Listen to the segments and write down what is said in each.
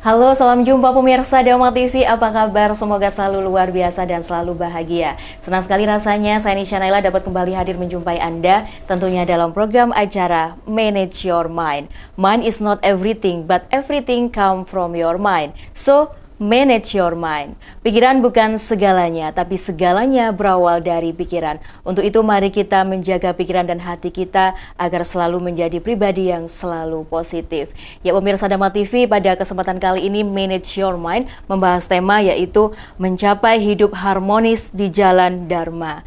Halo, salam jumpa pemirsa Dharma TV. Apa kabar? Semoga selalu luar biasa dan selalu bahagia. Senang sekali rasanya saya Nisha Naila dapat kembali hadir menjumpai Anda tentunya dalam program acara Manage Your Mind. Mind is not everything, but everything come from your mind. So, manage your mind. Pikiran bukan segalanya, tapi segalanya berawal dari pikiran. Untuk itu mari kita menjaga pikiran dan hati kita agar selalu menjadi pribadi yang selalu positif. Ya pemirsa Dharma TV, pada kesempatan kali ini Manage Your Mind membahas tema yaitu mencapai hidup harmonis di jalan Dharma.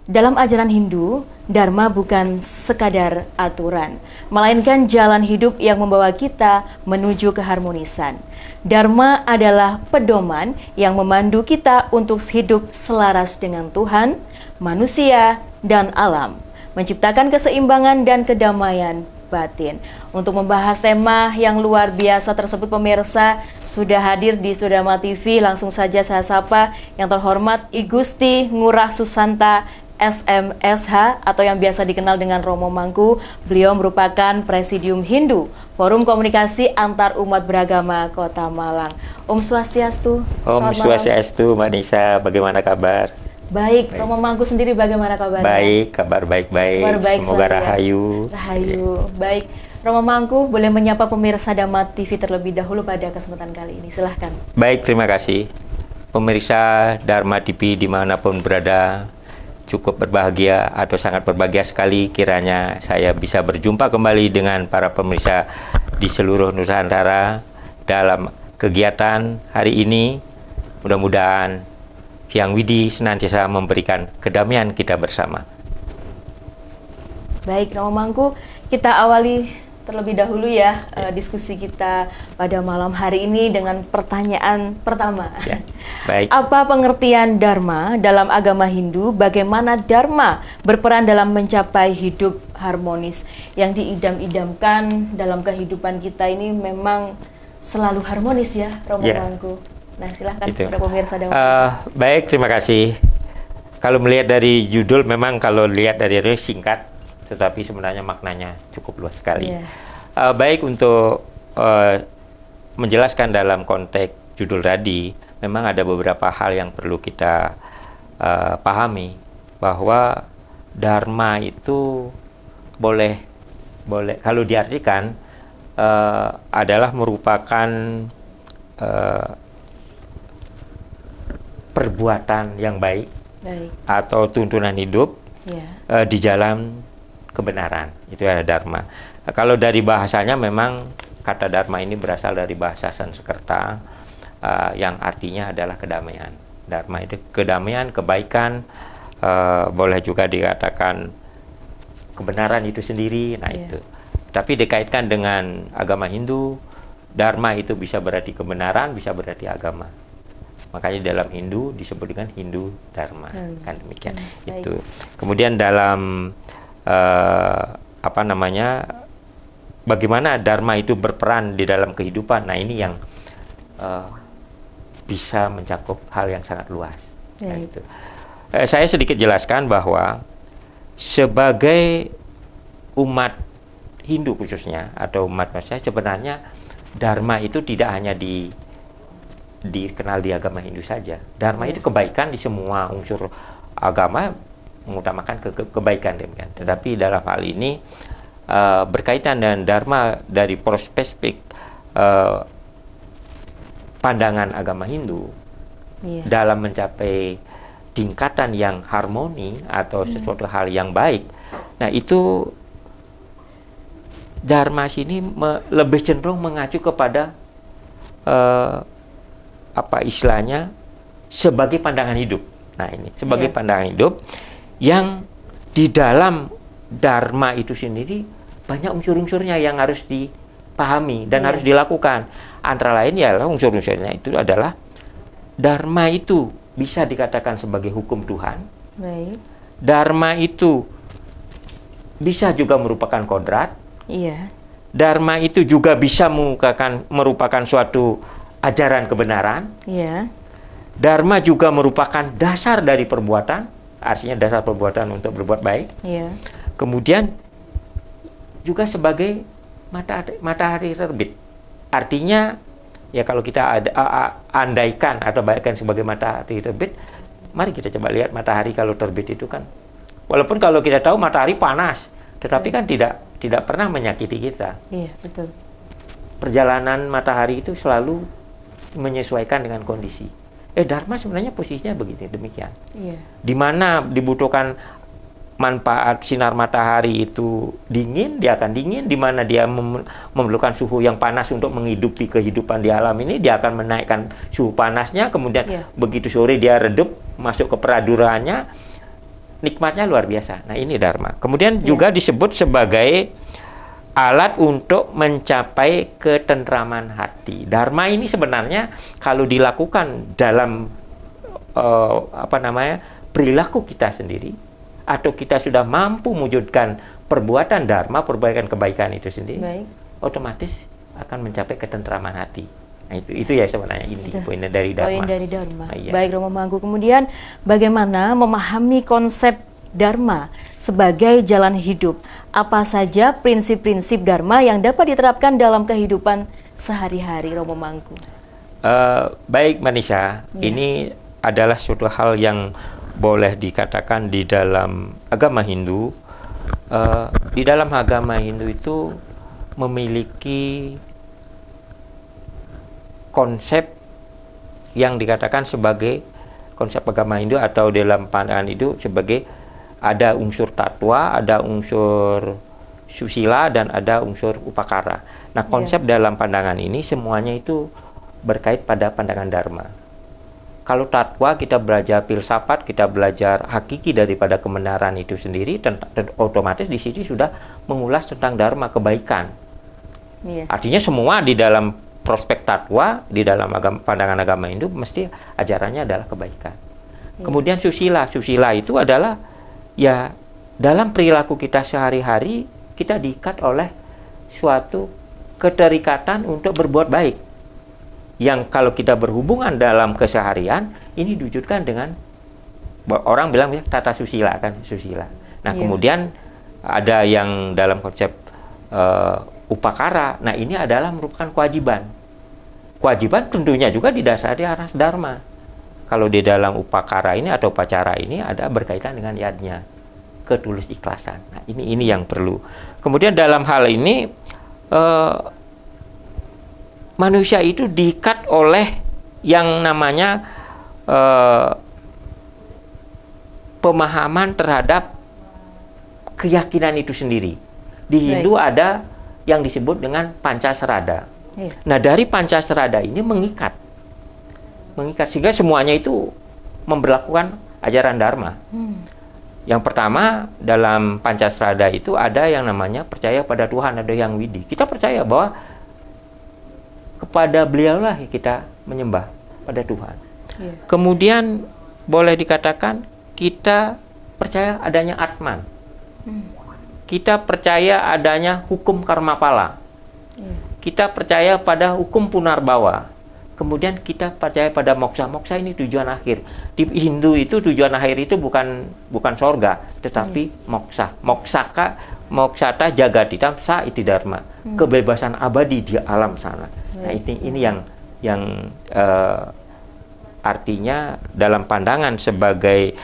Dalam ajaran Hindu, Dharma bukan sekadar aturan, melainkan jalan hidup yang membawa kita menuju keharmonisan. Dharma adalah pedoman yang memandu kita untuk hidup selaras dengan Tuhan, manusia, dan alam, menciptakan keseimbangan dan kedamaian batin. Untuk membahas tema yang luar biasa tersebut, pemirsa sudah hadir di Studio Dharma TV. Langsung saja saya sapa yang terhormat I Gusti Ngurah Susanta SMSH atau yang biasa dikenal dengan Romo Mangku. Beliau merupakan Presidium Hindu Forum Komunikasi Antar Umat Beragama Kota Malang. Om Swastiastu. Om Swastiastu, Mbak Nisa, bagaimana kabar? Baik, Romo Mangku sendiri bagaimana kabarnya? Baik, kabar baik-baik. Semoga rahayu. Rahayu. Baik, Romo Mangku boleh menyapa pemirsa Dharma TV terlebih dahulu pada kesempatan kali ini. Silahkan. Baik, terima kasih. Pemirsa Dharma TV dimanapun berada, cukup berbahagia atau sangat berbahagia sekali kiranya saya bisa berjumpa kembali dengan para pemirsa di seluruh Nusantara dalam kegiatan hari ini. Mudah-mudahan Hyang Widi senantiasa memberikan kedamaian kita bersama. Baik, Romo Mangku, kita awali terlebih dahulu ya diskusi kita pada malam hari ini dengan pertanyaan pertama. Ya, baik. Apa pengertian Dharma dalam agama Hindu? Bagaimana Dharma berperan dalam mencapai hidup harmonis? Yang diidam-idamkan dalam kehidupan kita ini memang selalu harmonis ya, Romo Mangku. Nah, silahkan kepada pemirsa Dharma. Baik, terima kasih. Kalau melihat dari judul, memang kalau lihat dari ini singkat, tetapi sebenarnya maknanya cukup luas sekali. Baik, untuk menjelaskan dalam konteks judul tadi, memang ada beberapa hal yang perlu kita pahami, bahwa Dharma itu boleh kalau diartikan adalah merupakan perbuatan yang baik. Atau tuntunan hidup di jalan kebenaran. Itu ada Dharma. Kalau dari bahasanya, memang kata Dharma ini berasal dari bahasa Sanskerta yang artinya adalah kedamaian. Dharma itu kedamaian, kebaikan, boleh juga dikatakan kebenaran itu sendiri. Nah itu. Tapi dikaitkan dengan agama Hindu, Dharma itu bisa berarti kebenaran, bisa berarti agama. Makanya dalam Hindu disebut dengan Hindu Dharma, kan demikian. Itu. Kemudian dalam bagaimana Dharma itu berperan di dalam kehidupan. Nah ini yang bisa mencakup hal yang sangat luas. Nah, itu. Saya sedikit jelaskan bahwa sebagai umat Hindu khususnya atau umat manusia, sebenarnya Dharma itu tidak hanya dikenal di agama Hindu saja. Dharma itu kebaikan di semua unsur agama, mengutamakan kebaikan demikian. Tetapi dalam hal ini berkaitan dengan Dharma dari perspektif pandangan agama Hindu dalam mencapai tingkatan yang harmoni atau sesuatu hal yang baik. Nah itu Dharma sini lebih cenderung mengacu kepada istilahnya sebagai pandangan hidup. Nah ini sebagai pandangan hidup yang di dalam Dharma itu sendiri banyak unsur-unsurnya yang harus dipahami dan harus dilakukan. Antara lain ialah unsur-unsurnya itu adalah Dharma itu bisa dikatakan sebagai hukum Tuhan. Dharma itu bisa juga merupakan kodrat. Dharma itu juga bisa merupakan suatu ajaran kebenaran. Dharma juga merupakan dasar dari perbuatan, artinya dasar perbuatan untuk berbuat baik. Kemudian juga sebagai matahari terbit, artinya Ya kalau kita andaikan atau bayangkan sebagai matahari terbit, mari kita coba lihat matahari kalau terbit itu kan, walaupun kalau kita tahu matahari panas, tetapi kan tidak pernah menyakiti kita. Iya, betul. Perjalanan matahari itu selalu menyesuaikan dengan kondisi. Dharma sebenarnya posisinya begini, demikian. Iya. Di mana dibutuhkan manfaat sinar matahari itu dingin, dia akan dingin. Di mana dia memerlukan suhu yang panas untuk menghidupi kehidupan di alam ini, dia akan menaikkan suhu panasnya. Kemudian begitu sore dia redup, masuk ke peradurannya, nikmatnya luar biasa. Nah ini Dharma. Kemudian juga disebut sebagai alat untuk mencapai ketentraman hati. Dharma ini sebenarnya kalau dilakukan dalam perilaku kita sendiri, atau kita sudah mampu mewujudkan perbuatan dharma, perbuatan kebaikan itu sendiri, otomatis akan mencapai ketentraman hati. Nah, itu ya sebenarnya inti poin dari dharma. Poin dari dharma. Baik, Romo Mangku. Kemudian bagaimana memahami konsep dharma sebagai jalan hidup? Apa saja prinsip-prinsip dharma yang dapat diterapkan dalam kehidupan sehari-hari, Romo Mangku? Baik, Manisa. Ini adalah suatu hal yang boleh dikatakan di dalam agama Hindu. Di dalam agama Hindu itu memiliki konsep yang dikatakan sebagai konsep agama Hindu atau dalam pandangan itu sebagai ada unsur tatwa, ada unsur susila, dan ada unsur upakara. Nah, konsep dalam pandangan ini semuanya itu berkait pada pandangan dharma. Kalau tatwa kita belajar filsafat, kita belajar hakiki daripada kebenaran itu sendiri, otomatis di sini sudah mengulas tentang dharma, kebaikan. Artinya semua di dalam prospek tatwa, di dalam pandangan agama Hindu, mesti ajarannya adalah kebaikan. Kemudian susila. Susila itu adalah ya dalam perilaku kita sehari-hari, kita diikat oleh suatu keterikatan untuk berbuat baik. Yang kalau kita berhubungan dalam keseharian, ini diwujudkan dengan, orang bilang tata susila, kan, susila. Nah, kemudian ada yang dalam konsep upakara. Nah, ini adalah merupakan kewajiban. Kewajiban tentunya juga didasari atas dharma. Kalau di dalam upakara ini atau upacara ini ada berkaitan dengan yadnya, ketulus ikhlasan. Nah, ini yang perlu. Kemudian dalam hal ini manusia itu diikat oleh yang namanya pemahaman terhadap keyakinan itu sendiri. Di Hindu ada yang disebut dengan Pancasrada. Nah, dari Pancasrada ini mengikat sehingga semuanya itu memberlakukan ajaran dharma. Yang pertama, dalam Pancasrada itu ada yang namanya percaya pada Tuhan, ada yang widi. Kita percaya bahwa kepada beliaulah kita menyembah pada Tuhan. Kemudian boleh dikatakan kita percaya adanya Atman. Kita percaya adanya hukum karma pala. Kita percaya pada hukum punarbawa. Kemudian kita percaya pada moksa. Moksa ini tujuan akhir. Di Hindu itu tujuan akhir itu bukan sorga, tetapi moksa. Moksata jagatitam sa iti dharma. Kebebasan abadi di alam sana. Nah, ini yang artinya dalam pandangan sebagai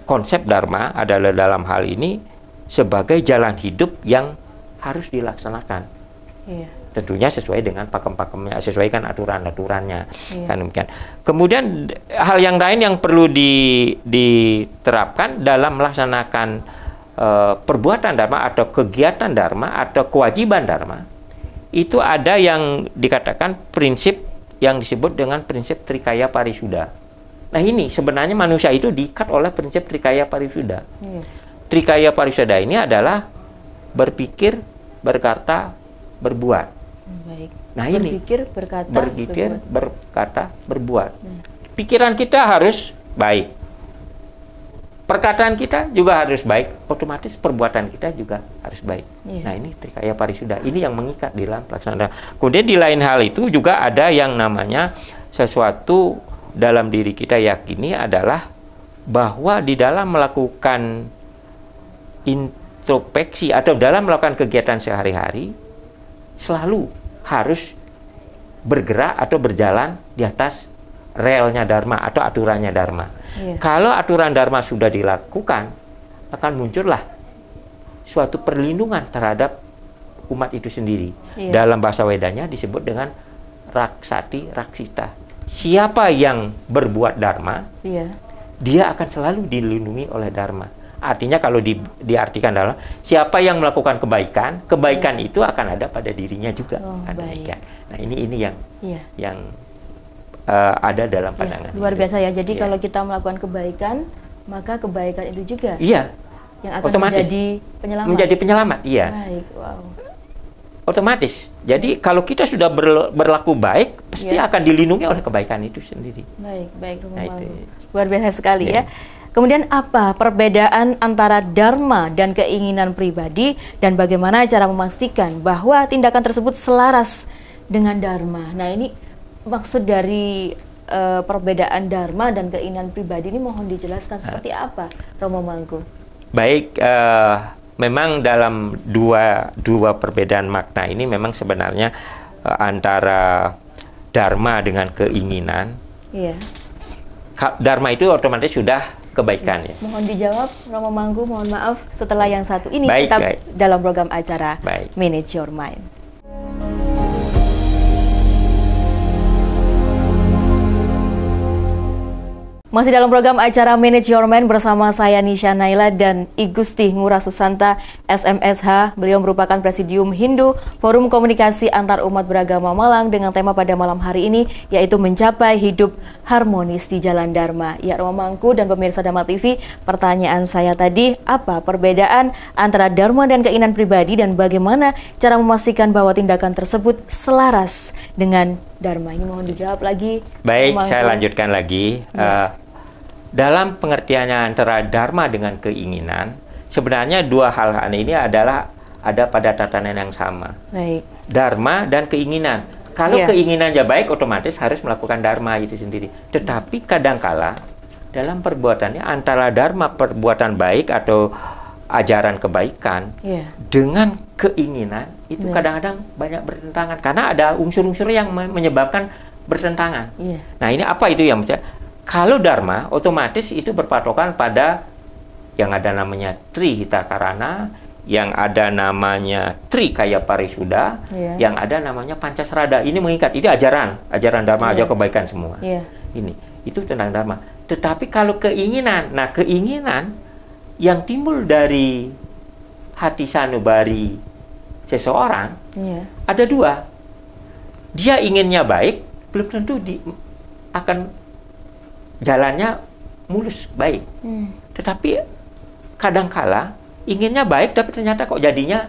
konsep dharma adalah dalam hal ini sebagai jalan hidup yang harus dilaksanakan. Tentunya sesuai dengan pakem-pakemnya, sesuaikan aturan-aturannya. Kan demikian. Kemudian hal yang lain yang perlu diterapkan dalam melaksanakan perbuatan dharma atau kegiatan dharma atau kewajiban dharma, itu ada yang dikatakan prinsip yang disebut dengan prinsip Trikaya Parisuddha. Nah, ini sebenarnya manusia itu diikat oleh prinsip Trikaya Parisuddha. Trikaya Parisuddha ini adalah berpikir, berkata, berbuat. Nah, ini berpikir, berkata, berbuat. Pikiran kita harus baik. Perkataan kita juga harus baik, otomatis perbuatan kita juga harus baik. Nah, ini Trikaya Parisuddha, ini yang mengikat di dalam pelaksanaan. Kemudian di lain hal itu juga ada yang namanya sesuatu dalam diri kita yakini adalah bahwa di dalam melakukan introspeksi atau dalam melakukan kegiatan sehari-hari selalu harus bergerak atau berjalan di atas relnya Dharma atau aturannya Dharma. Kalau aturan Dharma sudah dilakukan, akan muncullah suatu perlindungan terhadap umat itu sendiri. Dalam bahasa Wedanya disebut dengan Raksati Raksita. Siapa yang berbuat Dharma, dia akan selalu dilindungi oleh Dharma. Artinya kalau diartikan dalam siapa yang melakukan kebaikan, kebaikan itu akan ada pada dirinya juga. Nah ini yang ada dalam pandangan. Luar biasa ya. Jadi kalau kita melakukan kebaikan, maka kebaikan itu juga yang akan otomatis menjadi penyelamat. Menjadi penyelamat, iya. Baik, wow. Otomatis. Jadi kalau kita sudah berlaku baik, pasti akan dilindungi oleh kebaikan itu sendiri. Baik, luar biasa sekali ya. Kemudian apa perbedaan antara dharma dan keinginan pribadi dan bagaimana cara memastikan bahwa tindakan tersebut selaras dengan dharma? Nah ini maksud dari perbedaan dharma dan keinginan pribadi ini mohon dijelaskan seperti apa, Romo Mangku? Baik, memang dalam dua perbedaan makna ini memang sebenarnya antara dharma dengan keinginan. Dharma itu otomatis sudah kebaikan ya. Mohon dijawab, Romo Mangku, mohon maaf setelah yang satu ini kita dalam program acara Manage Your Mind. Masih dalam program acara Manage Your Mind bersama saya Nisha Naila dan I Gusti Ngurah Susanta SMSH. Beliau merupakan Presidium Hindu Forum Komunikasi Antar Umat Beragama Malang dengan tema pada malam hari ini yaitu mencapai hidup harmonis di jalan Dharma. Ya Romo Mangku dan pemirsa Dharma TV, pertanyaan saya tadi, apa perbedaan antara Dharma dan keinginan pribadi dan bagaimana cara memastikan bahwa tindakan tersebut selaras dengan Dharma? Ini mohon dijawab lagi. Baik, saya lanjutkan lagi. Dalam pengertiannya antara dharma dengan keinginan, sebenarnya dua hal ini adalah ada pada tatanan yang sama. Dharma dan keinginan. Kalau keinginannya baik, otomatis harus melakukan dharma itu sendiri. Tetapi kadangkala dalam perbuatannya antara dharma perbuatan baik atau ajaran kebaikan dengan keinginan itu kadang-kadang banyak bertentangan karena ada unsur-unsur yang menyebabkan bertentangan. Nah ini apa itu yang misalnya? Kalau dharma, otomatis itu berpatokan pada yang ada namanya Tri Hitakarana, yang ada namanya Tri Kaya Parisuda, yang ada namanya Pancasrada. Ini mengikat, ini ajaran dharma, ajaran kebaikan semua. Ini, itu tentang dharma. Tetapi kalau keinginan, nah keinginan yang timbul dari hati sanubari seseorang, ada dua. Dia inginnya baik, belum tentu akan jalannya mulus baik, tetapi kadangkala inginnya baik tapi ternyata kok jadinya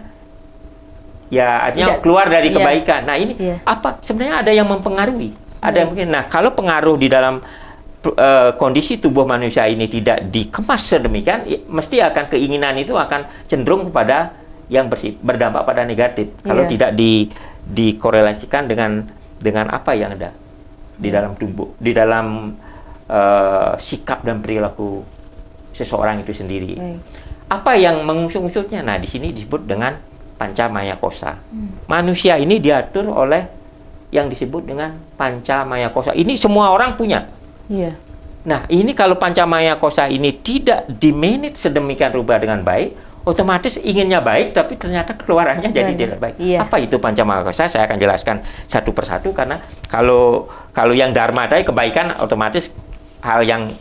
ya artinya keluar dari kebaikan. Nah ini apa sebenarnya ada yang mempengaruhi, ada yang mungkin. Nah kalau pengaruh di dalam kondisi tubuh manusia ini tidak dikemas sedemikian, mesti akan keinginan itu akan cenderung kepada yang berdampak pada negatif. Kalau tidak dikorelasikan dengan apa yang ada di dalam tubuh, di dalam sikap dan perilaku seseorang itu sendiri. Apa yang mengusung-usungnya? Nah, di sini disebut dengan Pancamaya Kosa. Manusia ini diatur oleh yang disebut dengan Pancamaya Kosa. Ini semua orang punya. Nah, ini kalau Pancamaya Kosa ini tidak dimanage sedemikian rupa dengan baik, otomatis inginnya baik, tapi ternyata keluarannya jadi tidak baik. Apa itu Pancamaya Kosa? Saya akan jelaskan satu persatu karena kalau yang dharma tadi kebaikan otomatis hal yang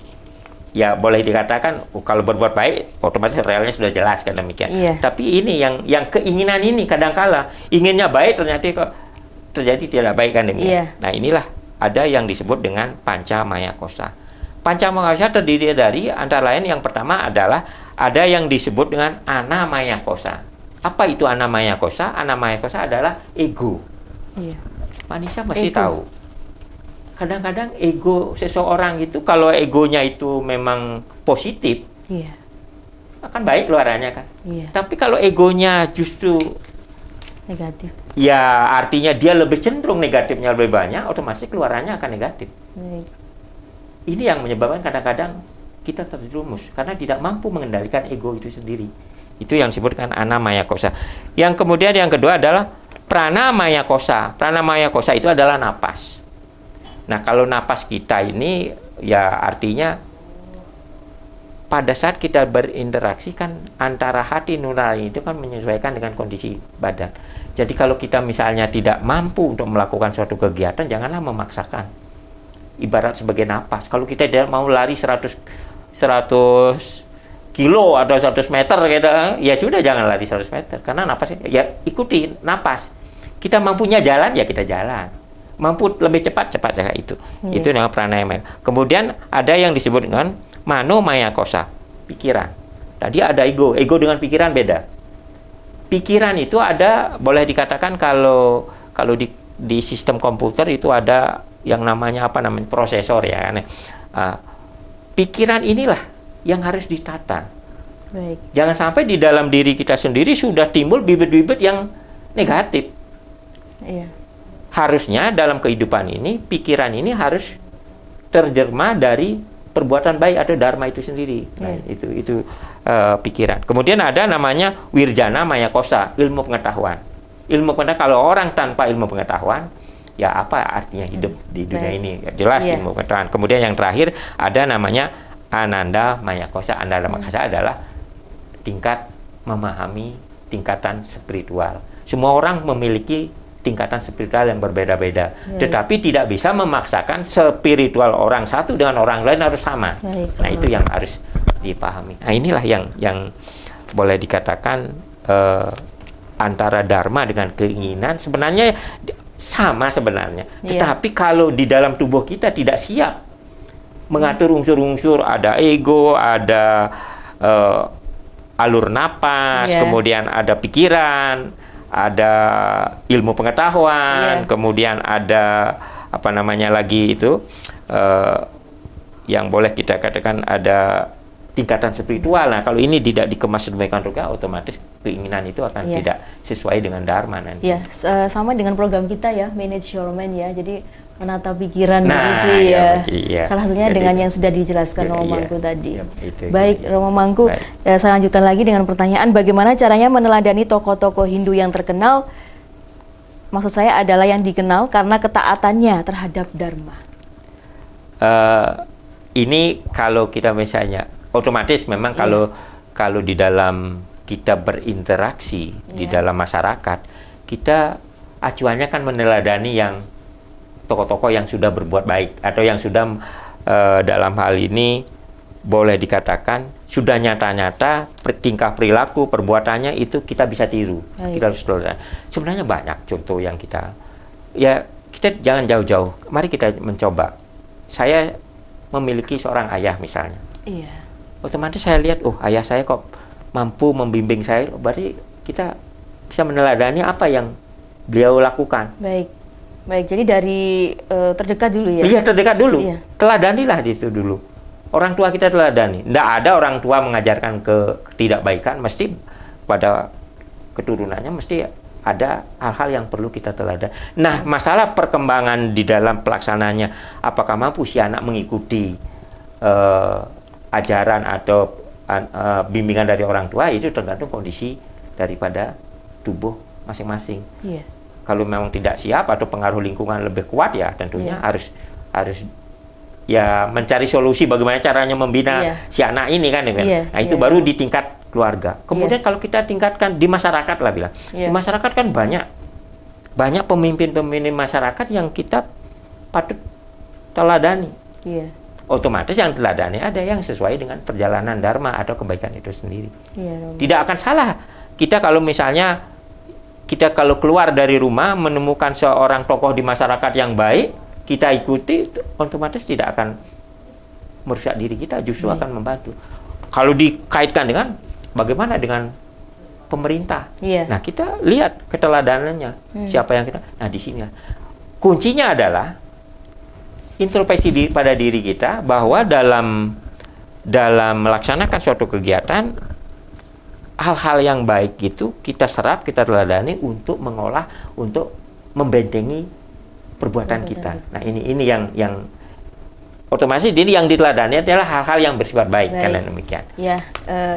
ya boleh dikatakan kalau berbuat baik otomatis realnya sudah jelas kan demikian. Tapi ini yang keinginan ini kadangkala inginnya baik ternyata kok terjadi tidak baik kan demikian. Nah inilah ada yang disebut dengan Pancamaya Kosa. Pancamaya Kosa terdiri dari antara lain yang pertama adalah ada yang disebut dengan Anamaya Kosa. Apa itu Anamaya Kosa? Anamaya Kosa adalah ego. Manisa masih tahu. Kadang-kadang ego seseorang itu kalau egonya itu memang positif, akan baik keluarannya kan. Tapi kalau egonya justru negatif, ya artinya dia lebih cenderung negatifnya lebih banyak, otomatis keluarannya akan negatif. Ini yang menyebabkan kadang-kadang kita terjerumus karena tidak mampu mengendalikan ego itu sendiri. Itu yang disebutkan Anamaya Kosa. Yang kemudian yang kedua adalah pranamaya kosa. Pranamaya kosa itu adalah napas. Nah, kalau napas kita ini ya artinya pada saat kita berinteraksi kan antara hati nurani itu kan menyesuaikan dengan kondisi badan. Jadi kalau kita misalnya tidak mampu untuk melakukan suatu kegiatan, janganlah memaksakan. Ibarat sebagai napas. Kalau kita tidak mau lari 100 kilo atau 100 meter gitu, ya sudah jangan lari 100 meter. Karena napas ya ikuti napas. Kita mampunya jalan ya kita jalan. Mampu lebih cepat saja itu. Itu dengan pranayama. Kemudian ada yang disebut dengan manomaya kosa, pikiran. Tadi ada ego dengan pikiran beda. Pikiran itu ada, boleh dikatakan kalau di sistem komputer itu ada yang namanya prosesor ya. Pikiran inilah yang harus ditata. Baik. Jangan sampai di dalam diri kita sendiri sudah timbul bibit-bibit yang negatif. Iya. Harusnya dalam kehidupan ini pikiran ini harus terjerma dari perbuatan baik atau dharma itu sendiri. Nah, itu pikiran. Kemudian ada namanya wirjana maya kosa, ilmu pengetahuan. Ilmu pengetahuan, kalau orang tanpa ilmu pengetahuan, ya apa artinya hidup di dunia ini? Ya, jelas ilmu pengetahuan. Kemudian yang terakhir ada namanya ananda maya kosa. Ananda maya kosa adalah tingkat memahami tingkatan spiritual. Semua orang memiliki tingkatan spiritual yang berbeda-beda, tetapi tidak bisa memaksakan spiritual orang satu dengan orang lain harus sama. Nah, itu yang harus dipahami. Nah, inilah yang boleh dikatakan antara dharma dengan keinginan sebenarnya sama sebenarnya. Tetapi kalau di dalam tubuh kita tidak siap mengatur unsur-unsur, ada ego, ada alur napas, kemudian ada pikiran, ada ilmu pengetahuan, kemudian ada apa namanya lagi itu yang boleh kita katakan ada tingkatan spiritual. Nah, kalau ini tidak dikemas sedemikian rupa, otomatis keinginan itu akan tidak sesuai dengan dharma nanti. Ya, sama dengan program kita ya, Manage Your Mind ya. Jadi menata pikiran begitu ya. Salah satunya jadi, dengan yang sudah dijelaskan Romo Mangku tadi. Baik, Romo Mangku, saya lanjutkan lagi dengan pertanyaan, bagaimana caranya meneladani tokoh-tokoh Hindu yang terkenal? Maksud saya adalah yang dikenal karena ketaatannya terhadap dharma. Ini kalau kita misalnya otomatis memang kalau di dalam kita berinteraksi di dalam masyarakat, kita acuannya kan meneladani yang tokoh-tokoh yang sudah berbuat baik atau yang sudah dalam hal ini boleh dikatakan sudah nyata-nyata tingkah perilaku perbuatannya itu kita bisa tiru. Kita harus sebenarnya banyak contoh yang kita jangan jauh-jauh. Mari kita mencoba. Saya memiliki seorang ayah misalnya. Otomatis saya lihat, ayah saya kok mampu membimbing saya, berarti kita bisa meneladani apa yang beliau lakukan. Baik, jadi dari terdekat dulu ya? Iya, terdekat dulu. Teladanilah itu dulu. Orang tua kita teladani. Tidak ada orang tua mengajarkan ketidakbaikan, mesti pada keturunannya mesti ada hal-hal yang perlu kita teladani. Nah, masalah perkembangan di dalam pelaksananya, apakah mampu si anak mengikuti ajaran atau bimbingan dari orang tua, itu tergantung kondisi daripada tubuh masing-masing. Kalau memang tidak siap atau pengaruh lingkungan lebih kuat, ya tentunya harus ya mencari solusi bagaimana caranya membina si anak ini kan. Nah, itu baru di tingkat keluarga. Kemudian kalau kita tingkatkan di masyarakat lah bilang. Di masyarakat kan banyak pemimpin-pemimpin masyarakat yang kita patut teladani. Otomatis yang teladani ada yang sesuai dengan perjalanan dharma atau kebaikan itu sendiri. Tidak akan salah kita kalau misalnya kita kalau keluar dari rumah menemukan seorang tokoh di masyarakat yang baik, kita ikuti, otomatis tidak akan merusak diri kita, justru akan membantu. Kalau dikaitkan dengan bagaimana dengan pemerintah, nah kita lihat keteladanannya, siapa yang kita. Nah, di sini kuncinya adalah introspeksi pada diri kita bahwa dalam melaksanakan suatu kegiatan, hal-hal yang baik itu kita serap, kita teladani untuk mengolah, untuk membentengi perbuatan kita. Nah, ini yang otomatis ini yang diteladani adalah hal-hal yang bersifat baik. Karena demikian. Ya,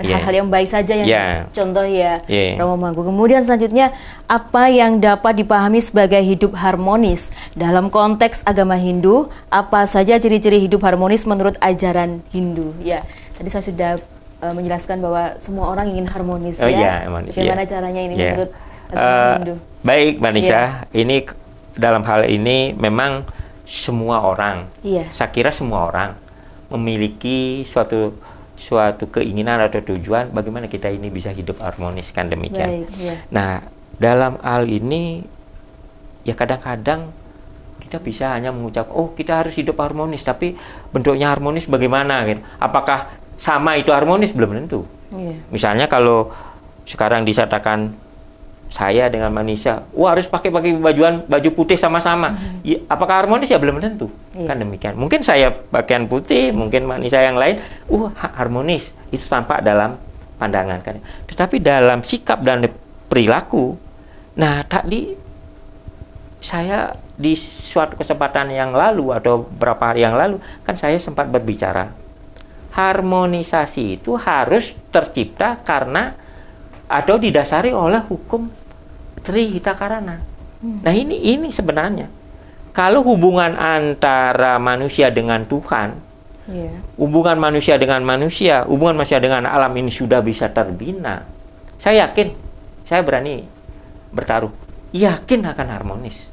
hal-hal yang baik saja yang contoh ya, Romo Mangku. Kemudian selanjutnya, apa yang dapat dipahami sebagai hidup harmonis dalam konteks agama Hindu? Apa saja ciri-ciri hidup harmonis menurut ajaran Hindu? Ya, tadi saya sudah menjelaskan bahwa semua orang ingin harmonis Bagaimana caranya ini menurut agama Hindu? Baik, Mbak Nisa. Ini dalam hal ini memang semua orang, saya kira semua orang memiliki suatu keinginan atau tujuan bagaimana kita ini bisa hidup harmonis, kan demikian. Nah, dalam hal ini ya kadang-kadang kita bisa hanya mengucap, oh kita harus hidup harmonis, tapi bentuknya harmonis bagaimana? Gitu. Apakah sama itu harmonis? Belum tentu. Misalnya kalau sekarang disatakan saya dengan Manisa, wah harus pakai baju putih sama-sama. Ya, apakah harmonis? Ya belum tentu. Kan demikian. Mungkin saya pakaian putih, mungkin Manisa yang lain, harmonis. Itu tampak dalam pandangan kan. Tetapi dalam sikap dan perilaku, nah tadi saya di suatu kesempatan yang lalu atau beberapa hari yang lalu kan saya sempat berbicara, harmonisasi itu harus tercipta karena atau didasari oleh hukum Trihita Karana. Nah ini sebenarnya kalau hubungan antara manusia dengan Tuhan, hubungan manusia dengan manusia, hubungan manusia dengan alam ini sudah bisa terbina, saya yakin, saya berani bertaruh, yakin akan harmonis.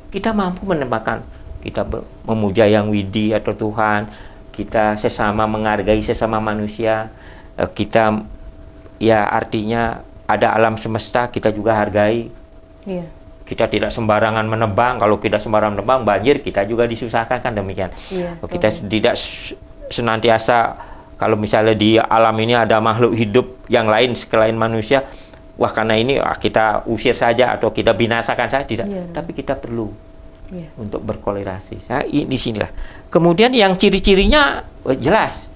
Kita mampu menembakkan, kita memuja Yang Widi atau Tuhan, kita sesama menghargai sesama manusia, kita ya artinya ada alam semesta kita juga hargai. Kita tidak sembarangan menebang. Kalau kita sembarangan menebang banjir, kita juga disusahkan, kan demikian. Kita tidak senantiasa kalau misalnya di alam ini ada makhluk hidup yang lain selain manusia, wah karena ini kita usir saja atau kita binasakan saja, tidak. Tapi kita perlu untuk berkolerasi. Nah, di sinilah. Kemudian yang ciri-cirinya jelas.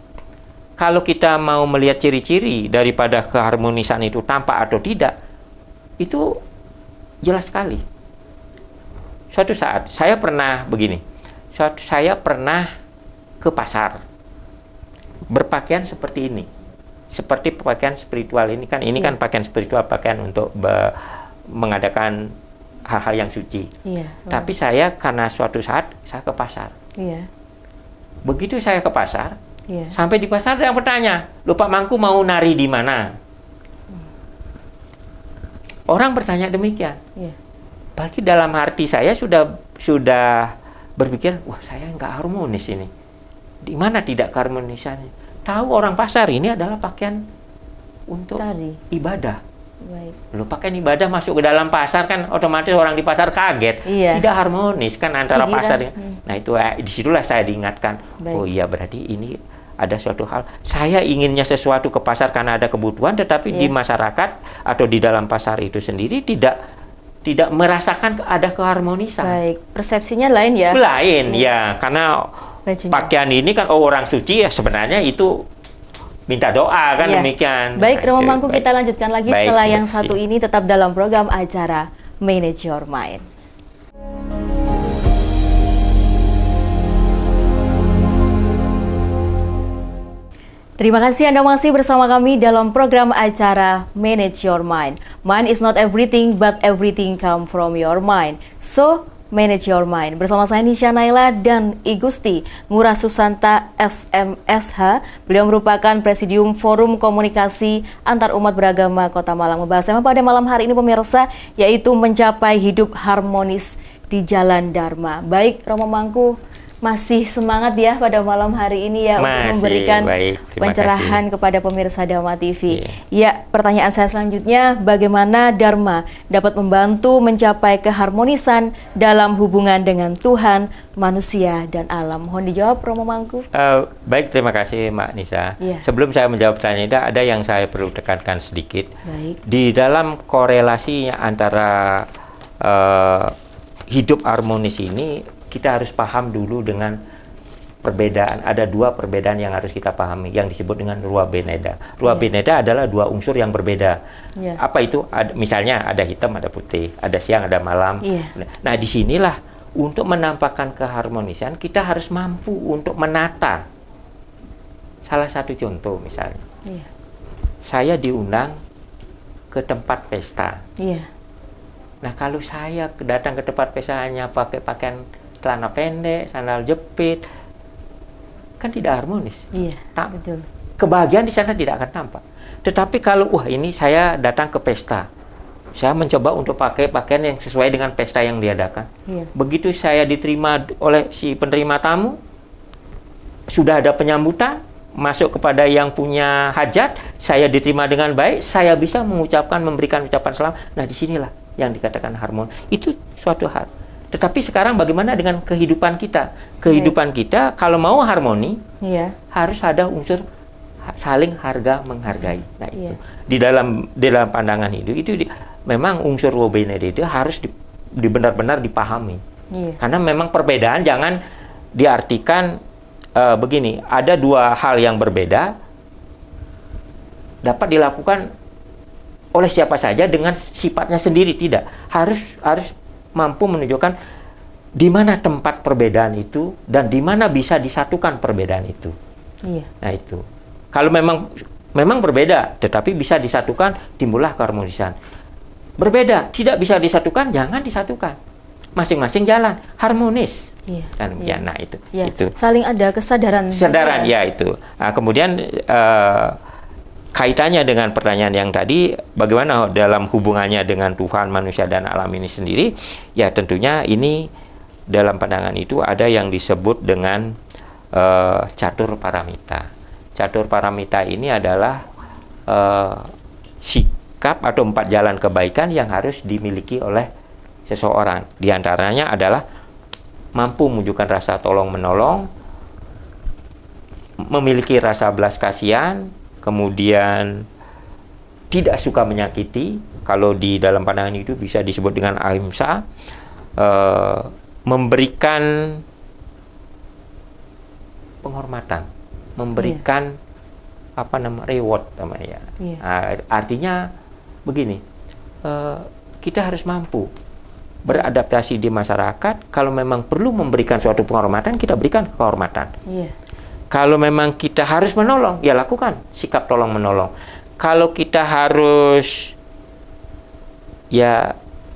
Kalau kita mau melihat ciri-ciri daripada keharmonisan itu tampak atau tidak, itu jelas sekali. Suatu saat saya pernah begini, saya pernah ke pasar berpakaian seperti ini, seperti pakaian spiritual ini kan pakaian spiritual, pakaian untuk mengadakan hal-hal yang suci. Tapi saya karena suatu saat saya ke pasar, begitu saya ke pasar, sampai di pasar ada yang bertanya, "Loh Pak Mangku mau nari di mana?" Orang bertanya demikian. Berarti dalam hati saya sudah berpikir, wah saya nggak harmonis ini. Di mana tidak keharmonisannya? Tahu orang pasar ini adalah pakaian untuk ibadah. Loh pakaian ibadah masuk ke dalam pasar kan otomatis orang di pasar kaget. Tidak harmonis kan antara pasar. Nah itu disitulah saya diingatkan. Oh iya berarti ini ada suatu hal. Saya inginnya sesuatu ke pasar karena ada kebutuhan, tetapi di masyarakat atau di dalam pasar itu sendiri tidak merasakan ada keharmonisan. Baik, persepsinya lain ya. Lain ya, karena pakaian ini kan orang suci ya sebenarnya itu minta doa kan demikian. Baik, Romo Mangku kita lanjutkan lagi setelah yang satu ini, tetap dalam program acara Manage Your Mind. Terima kasih Anda masih bersama kami dalam program acara Manage Your Mind. Mind is not everything, but everything come from your mind. So, manage your mind. Bersama saya Nisha Naila dan I Gusti Ngurah Susanta SMSH. Beliau merupakan Presidium Forum Komunikasi Antar Umat Beragama Kota Malang. Membahas tema pada malam hari ini pemirsa, yaitu mencapai hidup harmonis di Jalan Dharma. Baik, Romo Mangku, masih semangat ya pada malam hari ini ya untuk memberikan pencerahan kepada pemirsa Dharma TV. Ya, pertanyaan saya selanjutnya, bagaimana Dharma dapat membantu mencapai keharmonisan dalam hubungan dengan Tuhan, manusia, dan alam? Mohon dijawab, Romo Mangku. Baik, terima kasih Mbak Nisa. Sebelum saya menjawab pertanyaan ini, ada yang saya perlu tekankan sedikit. Di dalam korelasi antara hidup harmonis ini, kita harus paham dulu dengan perbedaan. Ada dua perbedaan yang harus kita pahami, yang disebut dengan Rua Beneda. Rua Beneda adalah dua unsur yang berbeda. Apa itu? Misalnya ada hitam, ada putih, ada siang, ada malam. Nah, disinilah untuk menampakkan keharmonisan, kita harus mampu untuk menata. Salah satu contoh misalnya, saya diundang ke tempat pesta. Nah, kalau saya datang ke tempat pesta hanya pakai pakaian celana pendek, sandal jepit, kan tidak harmonis. Betul. Kebahagiaan di sana tidak akan tampak. Tetapi kalau, wah ini saya datang ke pesta, saya mencoba untuk pakai pakaian yang sesuai dengan pesta yang diadakan. Begitu saya diterima oleh si penerima tamu, sudah ada penyambutan, masuk kepada yang punya hajat, saya diterima dengan baik, saya bisa mengucapkan, memberikan ucapan selamat. Nah, disinilah yang dikatakan harmoni. Itu suatu hal. Tetapi sekarang bagaimana dengan kehidupan kita? Kehidupan kita kalau mau harmoni, harus ada unsur saling harga menghargai. Nah, itu di dalam pandangan itu memang unsur wo benede itu harus benar-benar dipahami. Karena memang perbedaan jangan diartikan begini, ada dua hal yang berbeda dapat dilakukan oleh siapa saja dengan sifatnya sendiri, tidak. Harus mampu menunjukkan di mana tempat perbedaan itu dan di mana bisa disatukan perbedaan itu. Nah, itu. Kalau memang berbeda tetapi bisa disatukan, timbullah keharmonisan. Berbeda, tidak bisa disatukan, jangan disatukan. Masing-masing jalan harmonis. Kan nah itu. Saling ada kesadaran. Ya itu. Nah, kemudian kaitannya dengan pertanyaan yang tadi, bagaimana dalam hubungannya dengan Tuhan, manusia dan alam ini sendiri? Ya, tentunya ini dalam pandangan itu ada yang disebut dengan catur paramita. Catur paramita ini adalah sikap atau 4 jalan kebaikan yang harus dimiliki oleh seseorang. Di antaranya adalah mampu menunjukkan rasa tolong-menolong, memiliki rasa belas kasihan, kemudian tidak suka menyakiti. Kalau di dalam pandangan itu bisa disebut dengan ahimsa. Memberikan penghormatan, memberikan reward namanya. Artinya begini, kita harus mampu beradaptasi di masyarakat. Kalau memang perlu memberikan suatu penghormatan, kita berikan kehormatan. Kalau memang kita harus menolong, ya lakukan sikap tolong menolong. Kalau kita harus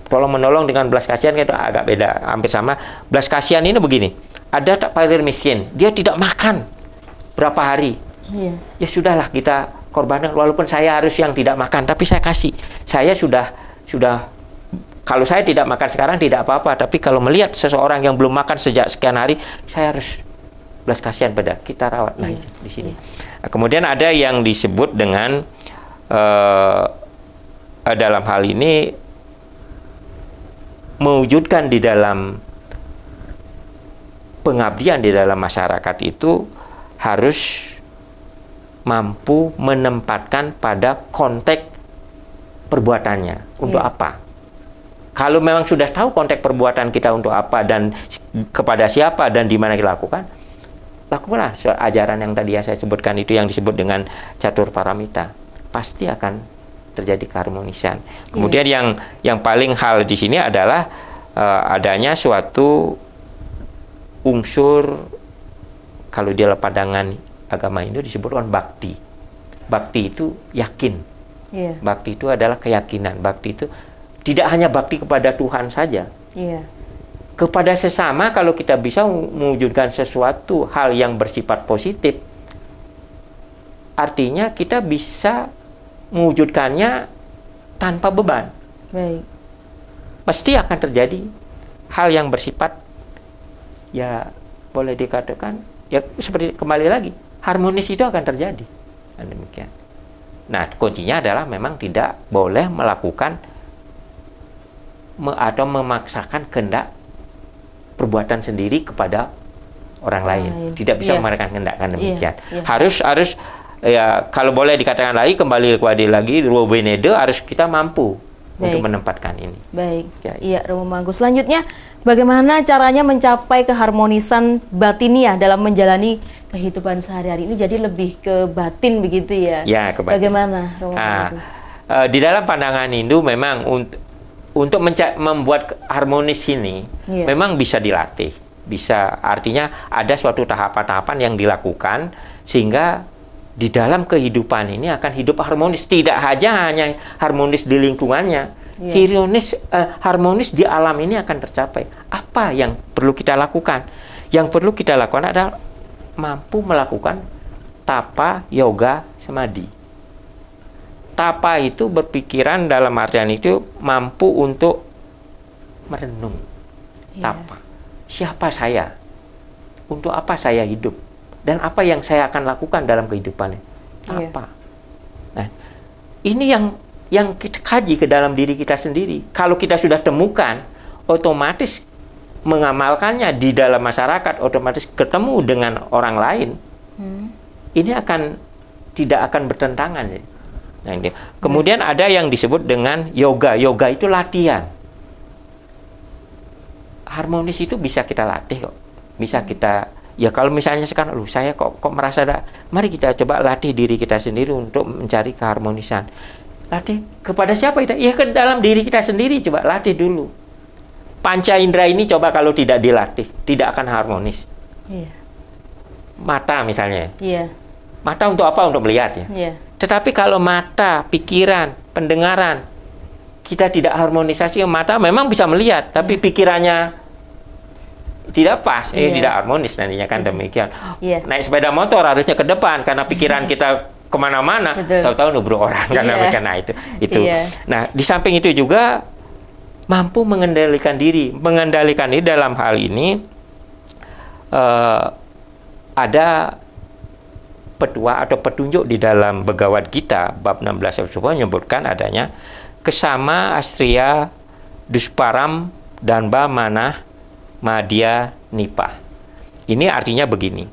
tolong menolong dengan belas kasihan, itu agak beda, hampir sama. Belas kasihan ini begini, ada tak fakir miskin, dia tidak makan berapa hari, ya sudahlah kita korbankan, walaupun saya harus yang tidak makan, tapi saya kasih. Saya sudah kalau saya tidak makan sekarang tidak apa-apa, tapi kalau melihat seseorang yang belum makan sejak sekian hari, saya harus belas kasihan pada kita rawat. Nah, itu di sini. Nah, kemudian ada yang disebut dengan dalam hal ini mewujudkan di dalam pengabdian di dalam masyarakat itu harus mampu menempatkan pada konteks perbuatannya untuk apa. Kalau memang sudah tahu konteks perbuatan kita untuk apa dan kepada siapa dan di mana kita lakukan, lakukanlah ajaran yang tadi saya sebutkan itu yang disebut dengan catur paramita. Pasti akan terjadi keharmonisan. Kemudian yang paling hal di sini adalah adanya suatu unsur, kalau di dalam pandangan agama Hindu disebutkan bakti. Bakti itu yakin. Bakti itu adalah keyakinan. Bakti itu tidak hanya bakti kepada Tuhan saja. Kepada sesama, kalau kita bisa mewujudkan sesuatu hal yang bersifat positif, artinya kita bisa mewujudkannya tanpa beban. Pasti akan terjadi hal yang bersifat, ya boleh dikatakan, ya seperti kembali lagi, harmonis itu akan terjadi. Dan demikian. Nah, kuncinya adalah memang tidak boleh melakukan atau memaksakan kehendak perbuatan sendiri kepada orang lain. Tidak bisa memaksakan kehendak, kan demikian. Harus ya, kalau boleh dikatakan lagi, kembali lagi Romo Benede, harus kita mampu untuk menempatkan ini. Iya, Romo Mangku. Selanjutnya, bagaimana caranya mencapai keharmonisan batiniah dalam menjalani kehidupan sehari-hari ini, jadi lebih ke batin begitu ya? Bagaimana, Romo Mangku? Di dalam pandangan Hindu memang untuk membuat harmonis ini memang bisa dilatih. Bisa, artinya ada suatu tahapan-tahapan yang dilakukan sehingga di dalam kehidupan ini akan hidup harmonis. Tidak hanya harmonis di lingkungannya, harmonis di alam ini akan tercapai. Apa yang perlu kita lakukan? Yang perlu kita lakukan adalah mampu melakukan tapa, yoga, samadhi. Tapa itu berpikiran dalam artian itu mampu untuk merenung. Tapa. Siapa saya? Untuk apa saya hidup? Dan apa yang saya akan lakukan dalam kehidupan? Apa? Nah, ini yang kita kaji ke dalam diri kita sendiri. Kalau kita sudah temukan, otomatis mengamalkannya di dalam masyarakat, otomatis ketemu dengan orang lain. Ini tidak akan bertentangan. Nah, ini. Kemudian ada yang disebut dengan yoga. Yoga itu latihan. Harmonis itu bisa kita latih kok. Bisa kita, ya kalau misalnya sekarang, saya kok merasa mari kita coba latih diri kita sendiri untuk mencari keharmonisan. Latih kepada siapa kita? Ya ke dalam diri kita sendiri, coba latih dulu. Panca indera ini coba kalau tidak dilatih, tidak akan harmonis. Mata misalnya. Mata untuk apa? Untuk melihat ya. Tetapi kalau mata, pikiran, pendengaran, kita tidak harmonisasi, mata memang bisa melihat, tapi pikirannya tidak pas, tidak harmonis nantinya kan demikian. Naik sepeda motor harusnya ke depan karena pikiran kita kemana-mana, tahu-tahu nubruk orang karena nah itu. Nah di samping itu juga mampu mengendalikan diri dalam hal ini ada petua atau petunjuk di dalam Bhagavad Gita bab 16 menyebutkan adanya kesama astria dusparam danba manah madya nipah. Ini artinya begini.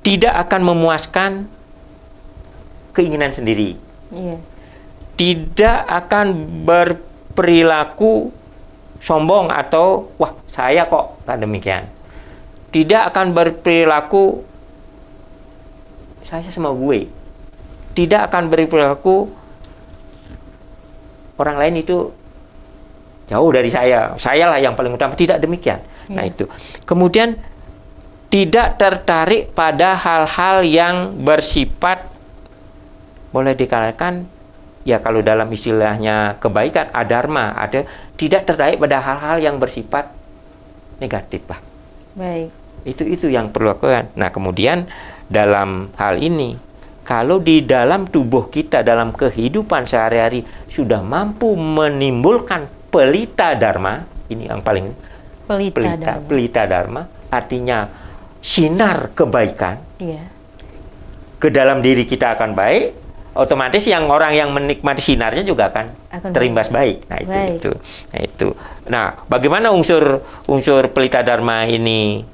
Tidak akan memuaskan keinginan sendiri. Tidak akan berperilaku sombong atau wah saya kok tak demikian. Tidak akan berperilaku saya sama gue. Tidak akan berperilaku orang lain itu jauh dari saya lah yang paling utama. Tidak demikian. Nah itu. Kemudian tidak tertarik pada hal-hal yang bersifat, boleh dikatakan ya kalau dalam istilahnya kebaikan, adharma, tidak tertarik pada hal-hal yang bersifat negatif, Pak. Baik. Itu yang perlu lakukan. Nah kemudian dalam hal ini, kalau di dalam tubuh kita, dalam kehidupan sehari-hari sudah mampu menimbulkan pelita dharma, ini yang paling pelita dharma, artinya sinar kebaikan, ke dalam diri kita akan baik, otomatis orang yang menikmati sinarnya juga akan terimbas baik. Nah itu. Nah bagaimana unsur pelita dharma ini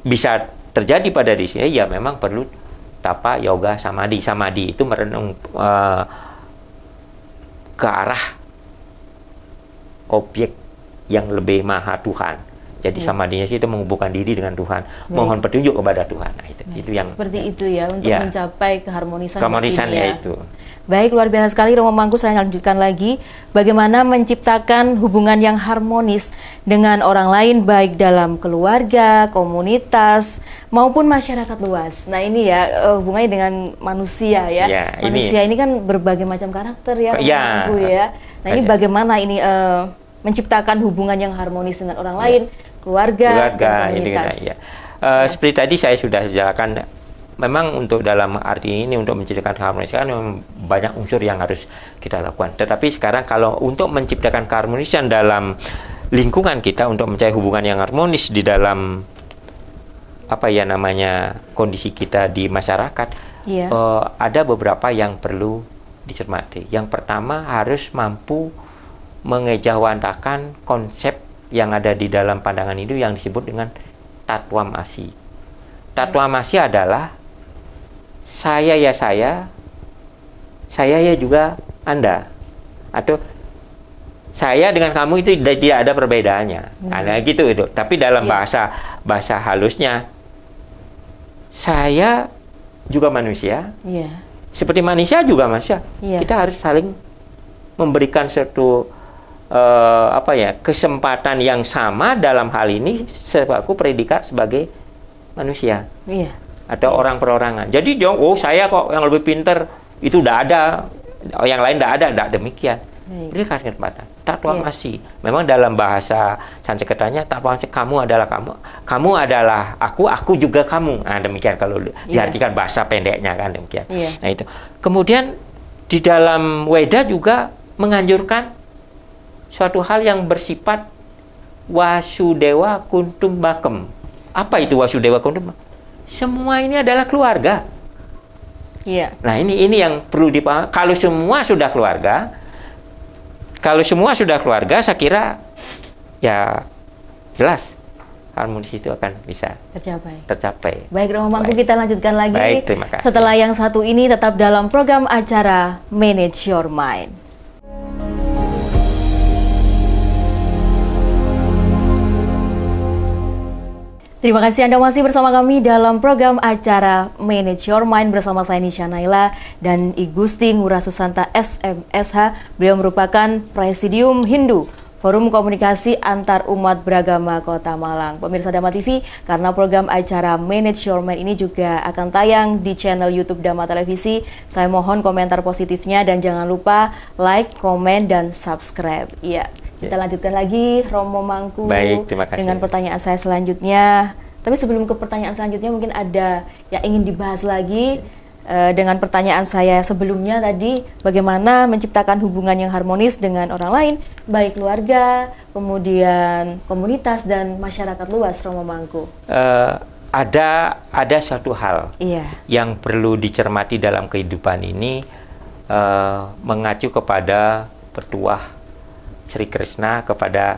bisa terjadi pada diri saya? Ya memang perlu tapa, yoga, samadhi. Samadhi itu merenung ke arah objek yang lebih maha Tuhan. Jadi samadhinya itu menghubungkan diri dengan Tuhan, mohon petunjuk kepada Tuhan. Nah, itu yang seperti itu ya untuk mencapai keharmonisan. Keharmonisannya itu. Baik, luar biasa sekali Romo Mangku. Saya lanjutkan lagi bagaimana menciptakan hubungan yang harmonis dengan orang lain, baik dalam keluarga, komunitas maupun masyarakat luas. Nah ini ya hubungannya dengan manusia ya. Manusia ini kan berbagai macam karakter ya, Romo Mangku ya. Nah ini bagaimana ini menciptakan hubungan yang harmonis dengan orang lain, keluarga dan komunitas. Seperti tadi saya sudah jelaskan, memang untuk dalam arti ini untuk menciptakan keharmonisan memang banyak unsur yang harus kita lakukan. Tetapi sekarang kalau untuk menciptakan keharmonisan dalam lingkungan kita, untuk mencari hubungan yang harmonis di dalam kondisi kita di masyarakat, ada beberapa yang perlu dicermati. Yang pertama harus mampu mengejawantakan konsep yang ada di dalam pandangan itu yang disebut dengan tatwamasi. Tatwamasi adalah saya ya juga Anda, atau saya dengan kamu itu tidak ada perbedaannya. Nah, gitu itu. Tapi dalam bahasa halusnya, saya juga manusia, seperti manusia juga manusia. Kita harus saling memberikan suatu kesempatan yang sama dalam hal ini sebagai predikat sebagai manusia. Iya. Atau orang perorangan. Jadi saya kok yang lebih pinter itu udah ada, yang lain tidak ada, tidak demikian. Berikan kesempatan. Tatwamasi. Memang dalam bahasa Sanskertanya tatwamasi, kamu adalah kamu, kamu adalah aku juga kamu. Nah, demikian kalau diartikan bahasa pendeknya kan demikian. Nah itu. Kemudian di dalam Weda juga menganjurkan suatu hal yang bersifat Wasudewa Kuntumbakem. Apa itu Wasudewa Kuntumbakem? Semua ini adalah keluarga. Iya. Nah, ini yang perlu dipahami. Kalau semua sudah keluarga, saya kira ya jelas harmonis itu akan bisa tercapai. Baik, Romo Mangku, kita lanjutkan lagi. Baik, terima kasih. Setelah yang satu ini tetap dalam program acara Manage Your Mind. Terima kasih Anda masih bersama kami dalam program acara Manage Your Mind bersama saya Nisha Naila dan I Gusti Ngurah Susanta SMSH. Beliau merupakan Presidium Hindu Forum Komunikasi Antar Umat Beragama Kota Malang. Pemirsa Dhamma TV, karena program acara Manage Your Mind ini juga akan tayang di channel YouTube Dhamma Televisi, saya mohon komentar positifnya dan jangan lupa like, komen, dan subscribe. Iya. Kita lanjutkan lagi, Romo Mangku. Baik, terima kasih. Dengan pertanyaan saya selanjutnya. Tapi sebelum ke pertanyaan selanjutnya, mungkin ada yang ingin dibahas lagi dengan pertanyaan saya sebelumnya tadi, bagaimana menciptakan hubungan yang harmonis dengan orang lain, baik keluarga, kemudian komunitas, dan masyarakat luas, Romo Mangku. Ada satu hal yang perlu dicermati dalam kehidupan ini, mengacu kepada petuah Sri Krishna kepada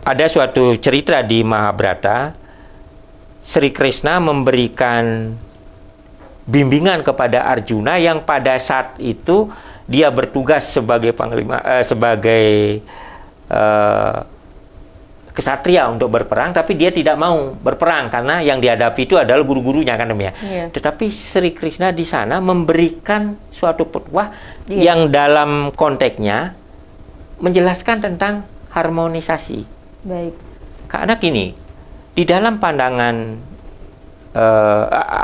ada suatu cerita di Mahabharata. Sri Krishna memberikan bimbingan kepada Arjuna yang pada saat itu dia bertugas sebagai panglima, sebagai kesatria untuk berperang, tapi dia tidak mau berperang karena yang dihadapi itu adalah guru-gurunya kan demikian. Tetapi Sri Krishna di sana memberikan suatu petuah yang dalam konteksnya menjelaskan tentang harmonisasi. Baik. Karena gini, di dalam pandangan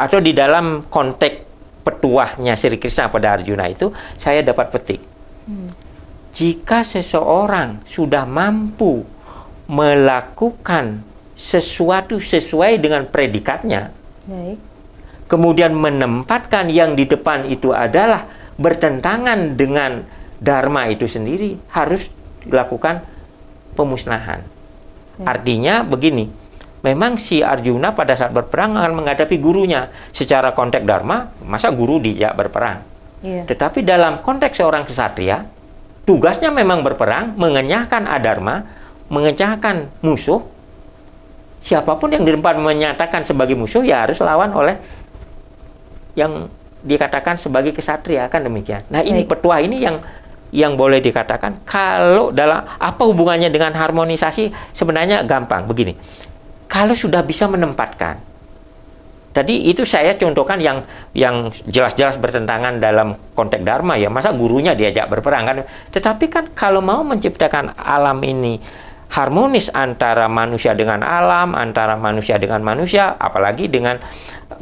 atau di dalam konteks petuahnya Sri Krishna pada Arjuna itu, saya dapat petik. Jika seseorang sudah mampu melakukan sesuatu sesuai dengan predikatnya, kemudian menempatkan yang di depan itu adalah bertentangan dengan Dharma itu sendiri, harus dilakukan pemusnahan. Artinya begini, memang si Arjuna pada saat berperang akan menghadapi gurunya. Secara konteks Dharma, masa guru dijak berperang? Tetapi dalam konteks seorang kesatria, tugasnya memang berperang, mengenyahkan adharma, mengenyahkan musuh. Siapapun yang di depan menyatakan sebagai musuh, ya harus lawan oleh yang dikatakan sebagai kesatria, kan demikian. Nah, ini petuah ini yang boleh dikatakan, kalau dalam apa hubungannya dengan harmonisasi, sebenarnya gampang begini. Kalau sudah bisa menempatkan, tadi itu saya contohkan yang jelas-jelas bertentangan dalam konteks Dharma, ya masa gurunya diajak berperang kan. Tetapi kan kalau mau menciptakan alam ini harmonis antara manusia dengan alam, antara manusia dengan manusia, apalagi dengan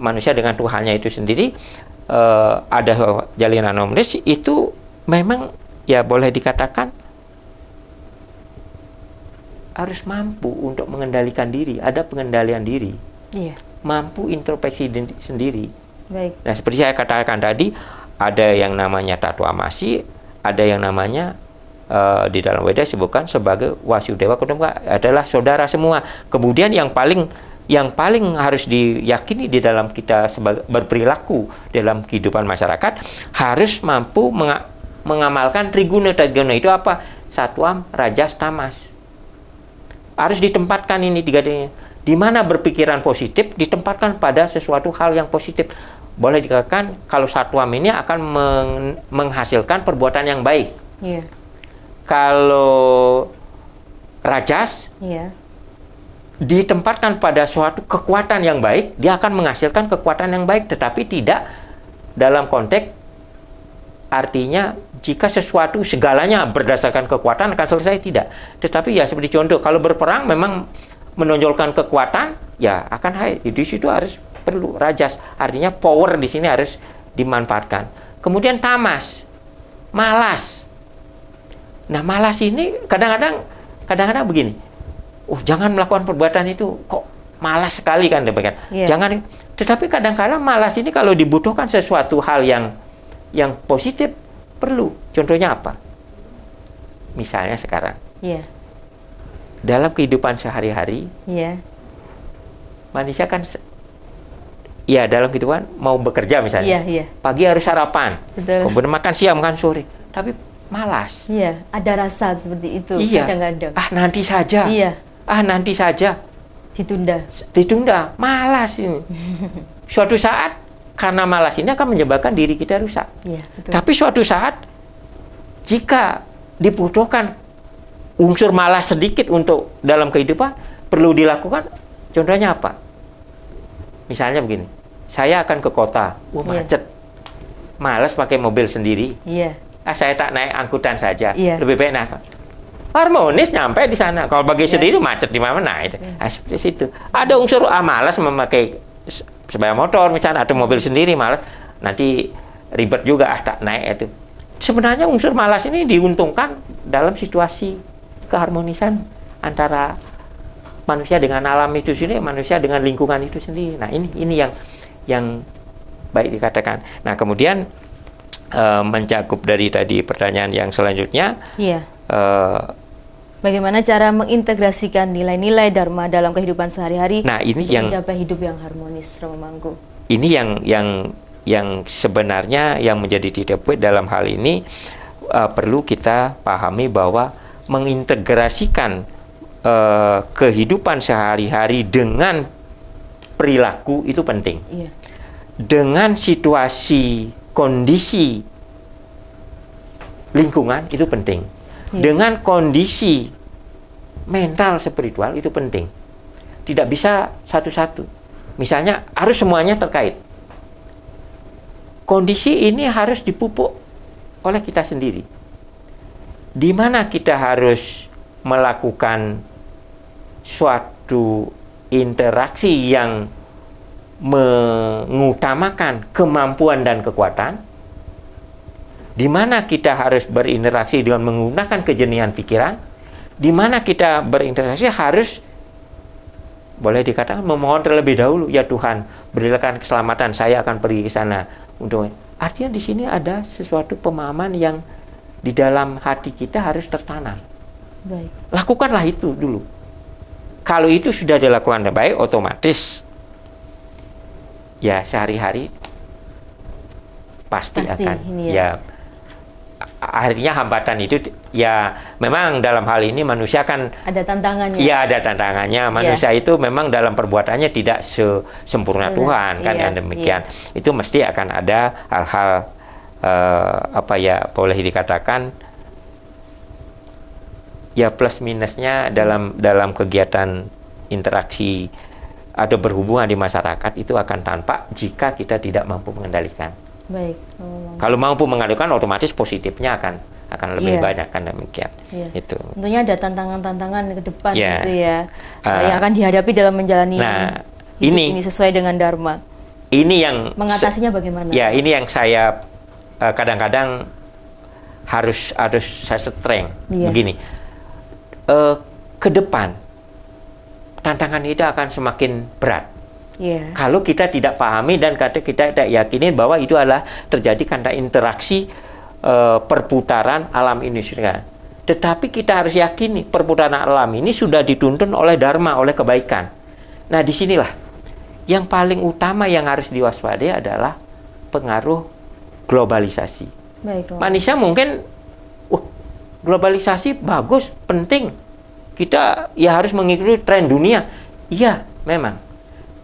manusia dengan Tuhannya itu sendiri, ada jalinan harmonis, itu memang ya boleh dikatakan harus mampu untuk mengendalikan diri, ada pengendalian diri, mampu introspeksi sendiri. Nah, seperti saya katakan tadi, ada yang namanya tatwamasi, ada yang namanya di dalam Weda disebutkan sebagai Wasudewa Kutumbaka, adalah saudara semua. Kemudian yang paling harus diyakini di dalam kita sebagai berperilaku dalam kehidupan masyarakat, harus mampu mengamalkan triguna. Triguna itu apa? Satwam, rajas, tamas. Harus ditempatkan ini tiga-tiganya. Di mana berpikiran positif ditempatkan pada sesuatu hal yang positif. Boleh dikatakan kalau satwam ini akan menghasilkan perbuatan yang baik. Kalau rajas ditempatkan pada suatu kekuatan yang baik, dia akan menghasilkan kekuatan yang baik, tetapi tidak dalam konteks artinya jika sesuatu segalanya berdasarkan kekuatan akan selesai, tidak. Tetapi ya seperti contoh, kalau berperang memang menonjolkan kekuatan, ya akan di situ harus perlu rajas. Artinya power di sini harus dimanfaatkan. Kemudian tamas, malas. Nah, malas ini kadang-kadang begini. Jangan melakukan perbuatan itu, kok malas sekali kan demikian. Yeah. Jangan. Tetapi kadang-kadang malas ini kalau dibutuhkan sesuatu hal yang positif perlu. Contohnya apa? Misalnya sekarang. Yeah. Dalam kehidupan sehari-hari, yeah, manusia kan dalam kehidupan mau bekerja misalnya. Yeah. Pagi harus sarapan. Betul. Kemudian makan siang, makan sore. Tapi malas. Iya, ada rasa seperti itu kadang-kadang. Nanti saja. Iya. Nanti saja. Ditunda. Malas ini. Suatu saat karena malas ini akan menyebabkan diri kita rusak. Iya, betul. Tapi suatu saat jika dibutuhkan unsur malas sedikit untuk dalam kehidupan perlu dilakukan. Contohnya apa? Misalnya begini. Saya akan ke kota. Macet. Malas pakai mobil sendiri. Iya. Saya tak naik angkutan saja, Iya. lebih baik naik. Harmonis nyampe di sana. Kalau bagi sendiri macet di mana-mana. Seperti itu. Ada unsur malas memakai sepeda motor misalnya atau mobil sendiri, malas. Nanti ribet juga tak naik itu. Sebenarnya unsur malas ini diuntungkan dalam situasi keharmonisan antara manusia dengan alam itu sendiri, manusia dengan lingkungan itu sendiri. Nah, ini yang baik dikatakan. Nah, kemudian mencakup dari tadi pertanyaan yang selanjutnya. Iya. Bagaimana cara mengintegrasikan nilai-nilai Dharma dalam kehidupan sehari-hari? Nah, ini yang mencapai hidup yang harmonis, Romo Mangku. Ini yang sebenarnya yang menjadi titik poin dalam hal ini perlu kita pahami bahwa mengintegrasikan kehidupan sehari-hari dengan perilaku itu penting. Iya. Dengan situasi kondisi lingkungan itu penting. Dengan kondisi mental spiritual itu penting. Tidak bisa satu-satu. Misalnya harus semuanya terkait. Kondisi ini harus dipupuk oleh kita sendiri. Di mana kita harus melakukan suatu interaksi yang mengutamakan kemampuan dan kekuatan, di mana kita harus berinteraksi dengan menggunakan kejernihan pikiran, di mana kita berinteraksi harus boleh dikatakan memohon terlebih dahulu, ya Tuhan, berikan keselamatan, saya akan pergi ke sana untuk. Artinya di sini ada sesuatu pemahaman yang di dalam hati kita harus tertanam. Baik. Lakukanlah itu dulu. Kalau itu sudah dilakukan dengan baik, otomatis ya sehari-hari pasti akan ini ya. Akhirnya hambatan itu ya memang dalam hal ini manusia kan ada tantangannya. Ya ada tantangannya. Manusia itu memang dalam perbuatannya tidak sempurna Tuhan kan yang demikian. Itu mesti akan ada hal-hal boleh dikatakan ya plus minusnya dalam kegiatan interaksi atau berhubungan di masyarakat itu akan tampak jika kita tidak mampu mengendalikan. Baik. Kalau mampu mengendalikan, otomatis positifnya akan lebih banyak kan demikian. Itu. Tentunya ada tantangan-tantangan ke depan gitu ya, yang akan dihadapi dalam menjalani hidup ini sesuai dengan Dharma. Ini yang mengatasinya bagaimana? Ya, ini yang saya kadang-kadang harus saya streng begini. Ke depan tantangan itu akan semakin berat. Kalau kita tidak pahami dan kita tidak yakini bahwa itu adalah terjadi karena interaksi perputaran alam ini. Tetapi kita harus yakini perputaran alam ini sudah dituntun oleh Dharma, oleh kebaikan. Nah, disinilah yang paling utama yang harus diwaspadai adalah pengaruh globalisasi. Baik, manusia mungkin globalisasi bagus, penting. Kita ya harus mengikuti tren dunia. Iya, memang.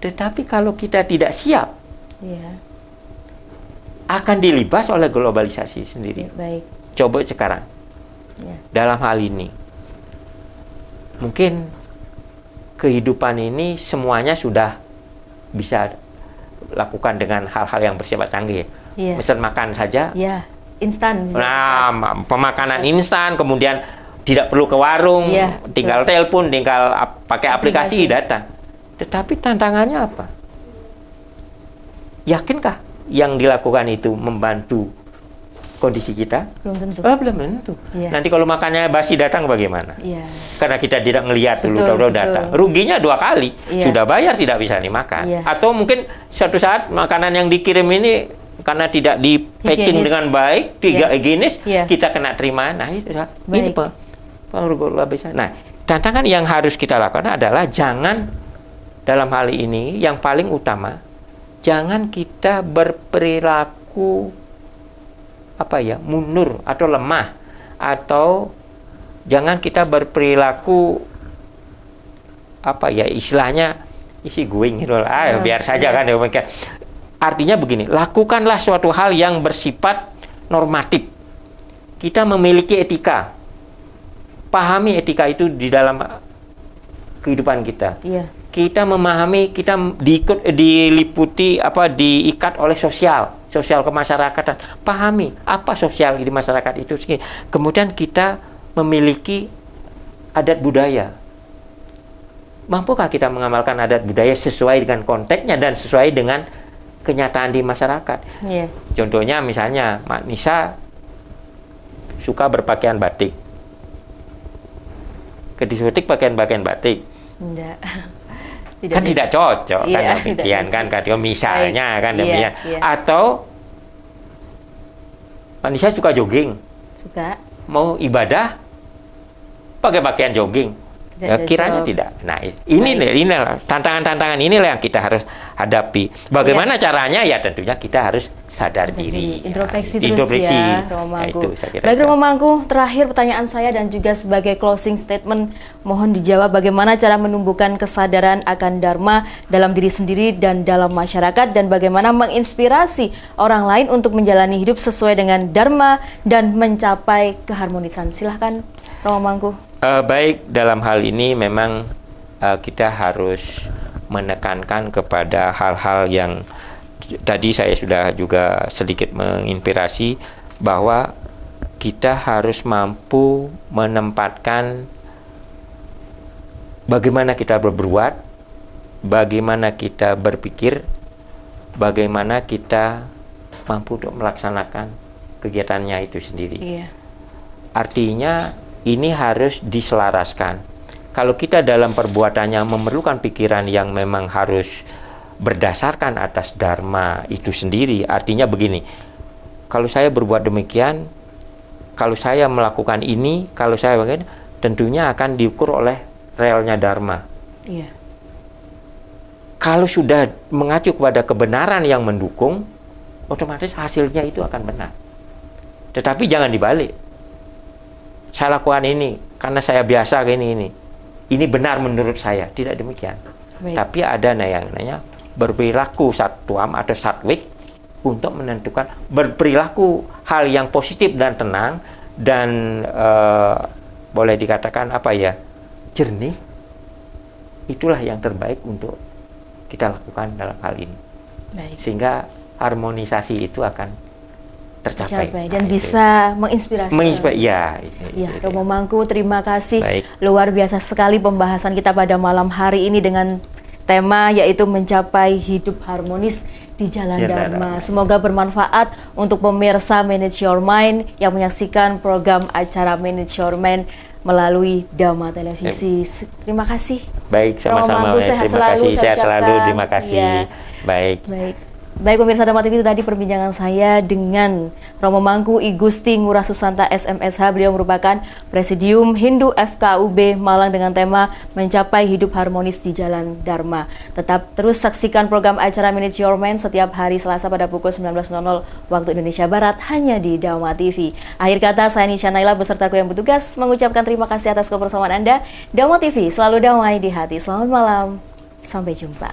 Tetapi kalau kita tidak siap, akan dilibas oleh globalisasi sendiri. Baik. Coba sekarang. Dalam hal ini, mungkin kehidupan ini semuanya sudah bisa lakukan dengan hal-hal yang bersifat canggih. Misal makan saja, instan. Nah, pemakanan instan, kemudian tidak perlu ke warung, tinggal telepon, tinggal pakai aplikasi datang. Tetapi tantangannya apa? Yakinkah yang dilakukan itu membantu kondisi kita? Belum tentu. Belum tentu. Nanti kalau makannya basi datang bagaimana? Karena kita tidak melihat dulu, tahu-tahu datang. Ruginya 2 kali. Sudah bayar tidak bisa dimakan. Atau mungkin suatu saat makanan yang dikirim ini karena tidak di packing dengan baik, tidak higienis, kita kena terima. Nah, ini Nah, tantangan yang harus kita lakukan adalah jangan dalam hal ini yang paling utama, jangan kita berperilaku mundur atau lemah, atau jangan kita berperilaku istilahnya isi going gitu lah, biar saja kan. Artinya begini, lakukanlah suatu hal yang bersifat normatif. Kita memiliki etika. Pahami etika itu di dalam kehidupan kita. Kita memahami, kita diliputi diikat oleh sosial kemasyarakatan. Pahami apa sosial di masyarakat itu. Kemudian kita memiliki adat budaya. Mampukah kita mengamalkan adat budaya sesuai dengan konteksnya dan sesuai dengan kenyataan di masyarakat? Contohnya misalnya Mak Nisa suka berpakaian batik. Ke diskotik pakaian batik. Enggak. Kan tidak cocok kan demikian kan misalnya kan demikian. Atau Mak Nisa suka jogging. Suka. Mau ibadah pakai pakaian jogging. Kiranya tidak. Nah, inilah tantangan-tantangan inilah yang kita harus hadapi. Bagaimana caranya? Ya tentunya kita harus sadar diri. Introspeksi terus ya, Romo Mangku. Baik, Romo Mangku, terakhir pertanyaan saya dan juga sebagai closing statement, mohon dijawab bagaimana cara menumbuhkan kesadaran akan Dharma dalam diri sendiri dan dalam masyarakat, dan bagaimana menginspirasi orang lain untuk menjalani hidup sesuai dengan Dharma dan mencapai keharmonisan. Silahkan, Romo Mangku. Baik, dalam hal ini memang kita harus menekankan kepada hal-hal yang tadi saya sudah juga sedikit menginspirasi, bahwa kita harus mampu menempatkan bagaimana kita berbuat, bagaimana kita berpikir, bagaimana kita mampu untuk melaksanakan kegiatannya itu sendiri. Artinya ini harus diselaraskan. Kalau kita dalam perbuatannya memerlukan pikiran yang memang harus berdasarkan atas Dharma itu sendiri, artinya begini, kalau saya berbuat demikian, kalau saya melakukan ini, kalau saya begini, tentunya akan diukur oleh realnya Dharma. Kalau sudah mengacu kepada kebenaran yang mendukung, otomatis hasilnya itu akan benar. Tetapi jangan dibalik. Saya lakukan ini karena saya biasa kayak ini benar menurut saya. Tidak demikian. Tapi ada yang namanya berperilaku satwam atau satwik untuk menentukan berperilaku hal yang positif dan tenang dan boleh dikatakan jernih. Itulah yang terbaik untuk kita lakukan dalam hal ini. Sehingga harmonisasi itu akan tercapai dan bisa menginspirasi. Romo Mangku, terima kasih. Luar biasa sekali pembahasan kita pada malam hari ini dengan tema yaitu mencapai hidup harmonis di Jalan Dharma. Semoga bermanfaat untuk pemirsa Manage Your Mind yang menyaksikan program acara Manage Your Mind melalui Dhamma Televisi. Terima kasih. Baik, sama-sama. Terima kasih. Sehat selalu. Terima kasih. Baik pemirsa Dhamma TV, itu tadi perbincangan saya dengan Romo Mangku I Gusti Ngurah Susanta SMSH. Beliau merupakan Presidium Hindu FKUB Malang dengan tema mencapai hidup harmonis di Jalan Dharma. Tetap terus saksikan program acara Manage Your Mind setiap hari Selasa pada pukul 19.00 waktu Indonesia Barat hanya di Dhamma TV. Akhir kata, saya Nisha Naila beserta kru yang bertugas mengucapkan terima kasih atas kebersamaan Anda. Dhamma TV selalu damai di hati. Selamat malam, sampai jumpa.